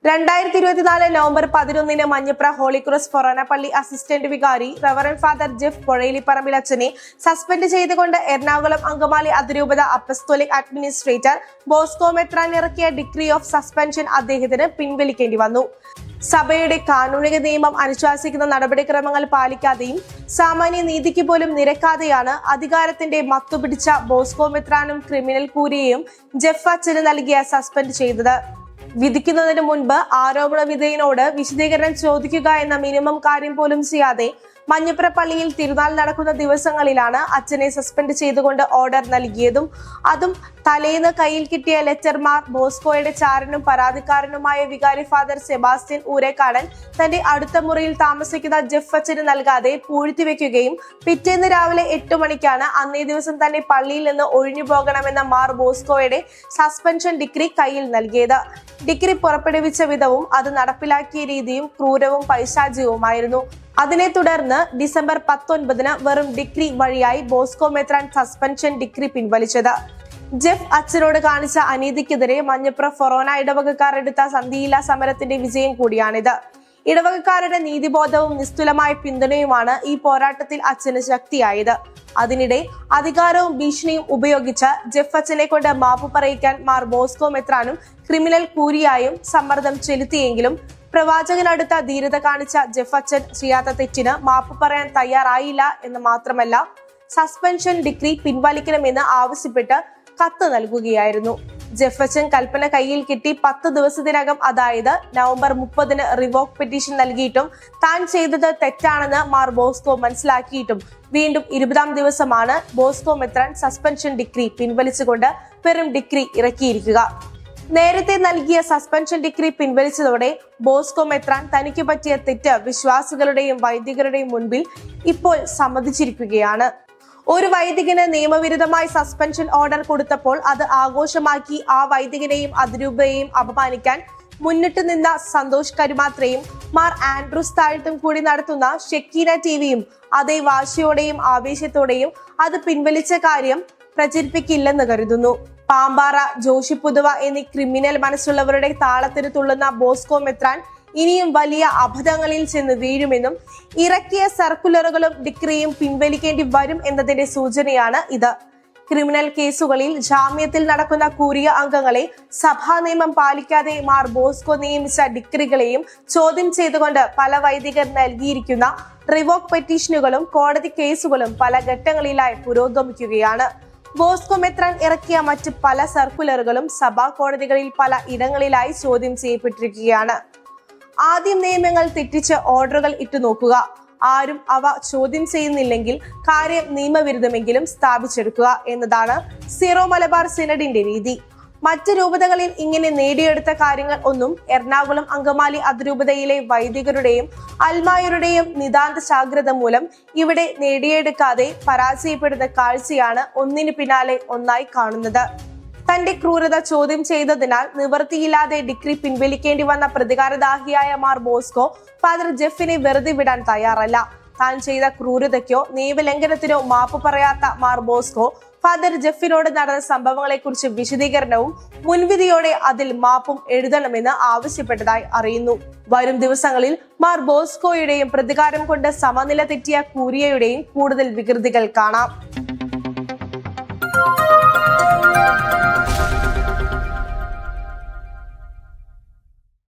2024 November 11 Manjapra Holy Cross ഫൊറോന പള്ളി assistant വികാരി reverend father Jeff പൊഴയിലിപ്പറമ്പിൽ അച്ഛനെ സസ്പെൻഡ് ചെയ്തുകൊണ്ട് എറണാകുളം അങ്കമാലി അതിരൂപത അപ്പസ്തോലിക് അഡ്മിനിസ്ട്രേറ്റർ ബോസ്കോ മെത്രാൻ ഇറക്കിയ ഡിഗ്രി ഓഫ് സസ്പെൻഷൻ അദ്ദേഹത്തിന് പിൻവലിക്കേണ്ടി വന്നു. സഭയുടെ കാനൂനിക നിയമം അനുശാസിക്കുന്ന നടപടിക്രമങ്ങൾ പാലിക്കാതെയും സാമാന്യ നീതിക്ക് പോലും നിരക്കാതെയാണ് അധികാരത്തിന്റെ മത്തുപിടിച്ച ബോസ്കോ മെത്രാനും ക്രിമിനൽ കൂരിയെയും ജെഫ് അച്ഛന് നൽകിയ സസ്പെൻഡ് ചെയ്തത്. വിധിക്കുന്നതിന് മുൻപ് ആരോപണ വിധേയനോട് വിശദീകരണം ചോദിക്കുക എന്ന മിനിമം കാര്യം പോലും ചെയ്യാതെ മഞ്ഞപ്ര പള്ളിയിൽ തിരുനാൾ നടക്കുന്ന ദിവസങ്ങളിലാണ് അച്ഛനെ സസ്പെൻഡ് ചെയ്തുകൊണ്ട് ഓർഡർ നൽകിയതും. അതും തലേന്ന് കയ്യിൽ കിട്ടിയ ലെറ്റർമാർ ബോസ്കോയുടെ ചാരനും പരാതിക്കാരനുമായ വികാരി ഫാദർ സെബാസ്റ്റ്യൻ ഊരേക്കാടൻ തന്റെ അടുത്ത മുറിയിൽ താമസിക്കുന്ന ജെഫ് അച്ഛന് നൽകാതെ പൂഴ്ത്തിവെക്കുകയും പിറ്റേന്ന് രാവിലെ 8 മണിക്കാണ് അന്നേ ദിവസം തന്നെ പള്ളിയിൽ നിന്ന് ഒഴിഞ്ഞു പോകണമെന്ന മാർ ബോസ്കോയുടെ സസ്പെൻഷൻ ഡിഗ്രി കയ്യിൽ നൽകിയത്. ഡിഗ്രി പുറപ്പെടുവിച്ച വിധവും അത് നടപ്പിലാക്കിയ രീതിയും ക്രൂരവും പൈശാചികവുമായിരുന്നു. അതിനെ തുടർന്ന് ഡിസംബർ 19 വെറും ഡിഗ്രി വഴിയായി ബോസ്കോ മെത്രാൻ സസ്പെൻഷൻ ഡിഗ്രി പിൻവലിച്ചത്. ജെഫ് അച്ഛനോട് കാണിച്ച അനീതിക്കെതിരെ മഞ്ഞപ്ര ഫൊറോന ഇടവകക്കാർ എടുത്ത സന്ധിയില്ലാ സമരത്തിന്റെ വിജയം കൂടിയാണിത്. ഇടവകക്കാരുടെ നീതിബോധവും നിസ്തുലമായ പിന്തുണയുമാണ് ഈ പോരാട്ടത്തിൽ അച്ഛന് ശക്തിയായത്. അതിനിടെ അധികാരവും ഭീഷണിയും ഉപയോഗിച്ച് ജെഫ് അച്ഛനെ കൊണ്ട് മാപ്പ് പറയിക്കാൻ മാർ ബോസ്കോ മെത്രാനും ക്രിമിനൽ കൂരിയായും സമ്മർദ്ദം ചെലുത്തിയെങ്കിലും പ്രവാചകനടുത്ത ധീരത കാണിച്ച ജെഫ് അച്ഛൻ ചെയ്യാത്ത തെറ്റിന് മാപ്പ് പറയാൻ തയ്യാറായില്ല എന്ന് മാത്രമല്ല, സസ്പെൻഷൻ ഡിഗ്രി പിൻവലിക്കണമെന്ന് ആവശ്യപ്പെട്ട് കത്ത് നൽകുകയായിരുന്നു. ജെഫ് അച്ഛൻ കൽപ്പന കയ്യിൽ കിട്ടി 10 ദിവസത്തിനകം, അതായത് നവംബർ 30 റിവോക്ക് പെറ്റീഷൻ നൽകിയിട്ടും താൻ ചെയ്തത് തെറ്റാണെന്ന് മാർ ബോസ്കോ മനസ്സിലാക്കിയിട്ടും വീണ്ടും 20-ാം ദിവസമാണ് ബോസ്കോ മെത്രാൻ സസ്പെൻഷൻ ഡിഗ്രി പിൻവലിച്ചുകൊണ്ട് വെറും ഡിഗ്രി ഇറക്കിയിരിക്കുക. നേരത്തെ നൽകിയ സസ്പെൻഷൻ ഡിഗ്രി പിൻവലിച്ചതോടെ ബോസ്കോ മെത്രാൻ തനിക്ക് പറ്റിയ തെറ്റ് വിശ്വാസികളുടെയും വൈദികരുടെയും മുൻപിൽ ഇപ്പോൾ സമ്മതിച്ചിരിക്കുകയാണ്. ഒരു വൈദികന് നിയമവിരുദ്ധമായി സസ്പെൻഷൻ ഓർഡർ കൊടുത്തപ്പോൾ അത് ആഘോഷമാക്കി ആ വൈദികനെയും അതിരൂപതയെയും അപമാനിക്കാൻ മുന്നിട്ട് നിന്ന സന്തോഷ് കരുമാത്രയും മാർ ആൻഡ്രൂസ് താഴ്ത്തും കൂടി നടത്തുന്ന ഷെക്കീന ടിവിയും അതേ വാശിയോടെയും ആവേശത്തോടെയും അത് പിൻവലിച്ച കാര്യം പ്രചരിപ്പിക്കില്ലെന്ന് കരുതുന്നു. പാമ്പാറ, ജോഷി പുതുവ എന്നീ ക്രിമിനൽ മനസ്സുള്ളവരുടെ താളത്തിന് തുള്ളുന്ന ബോസ്കോ മെത്രാൻ ഇനിയും വലിയ അബദ്ധങ്ങളിൽ ചെന്ന് വീഴുമെന്നും ഇറക്കിയ സർക്കുലറുകളും ഡിഗ്രിയും പിൻവലിക്കേണ്ടി വരും എന്നതിന്റെ സൂചനയാണ് ഇത്. ക്രിമിനൽ കേസുകളിൽ ജാമ്യത്തിൽ നടക്കുന്ന കൂരിയ അംഗങ്ങളെ സഭാ നിയമം പാലിക്കാതെ മാർ ബോസ്കോ നിയമിച്ച ഡിഗ്രികളെയും ചോദ്യം ചെയ്തുകൊണ്ട് പല വൈദികർ നൽകിയിരിക്കുന്ന റിവോക്ക് പെറ്റീഷനുകളും കോടതി കേസുകളും പല ഘട്ടങ്ങളിലായി പുരോഗമിക്കുകയാണ്. ബോസ്കോ മെത്രാൻ ഇറക്കിയ മറ്റ് പല സർക്കുലറുകളും സഭാ കോടതികളിൽ പല ഇടങ്ങളിലായി ചോദ്യം ചെയ്യപ്പെട്ടിരിക്കുകയാണ്. ആദ്യം നിയമങ്ങൾ തെറ്റിച്ച് ഓർഡറുകൾ ഇട്ടു നോക്കുക. ആരും അവ ചോദ്യം ചെയ്യുന്നില്ലെങ്കിൽ കാര്യം നിയമവിരുദ്ധമെങ്കിലും സ്ഥാപിച്ചെടുക്കുക എന്നതാണ് സീറോ മലബാർ സിനഡിന്റെ രീതി. മറ്റ് രൂപതകളിൽ ഇങ്ങനെ നേടിയെടുത്ത കാര്യങ്ങൾ ഒന്നും എറണാകുളം അങ്കമാലി അതിരൂപതയിലെ വൈദികരുടെയും അൽമായരുടെയും നിതാന്ത ജാഗ്രത മൂലം ഇവിടെ നേടിയെടുക്കാതെ പരാജയപ്പെടുന്ന കാഴ്ചയാണ് ഒന്നിനു പിന്നാലെ ഒന്നായി കാണുന്നത്. തന്റെ ക്രൂരത ചോദ്യം ചെയ്തതിനാൽ നിവൃത്തിയില്ലാതെ ഡിഗ്രി പിൻവലിക്കേണ്ടി വന്ന പ്രതികാരദാഹിയായ മാർ ബോസ്കോ ഫാദർ ജെഫിനെ വെറുതെ വിടാൻ തയ്യാറല്ല. താൻ ചെയ്ത ക്രൂരതയ്ക്കോ നിയമലംഘനത്തിനോ മാപ്പ് പറയാത്ത മാർ ബോസ്കോ ഫാദർ ജെഫിനോട് നടന്ന സംഭവങ്ങളെ കുറിച്ച് വിശദീകരണവും മുൻവിധിയോടെ അതിൽ മാപ്പും എഴുതണമെന്ന് ആവശ്യപ്പെട്ടതായി അറിയുന്നു. വരും ദിവസങ്ങളിൽ മാർ ബോസ്കോയുടെയും പ്രതികാരം കൊണ്ട് സമനില തെറ്റിയ കൂരിയയുടെയും കൂടുതൽ വികൃതികൾ കാണാം.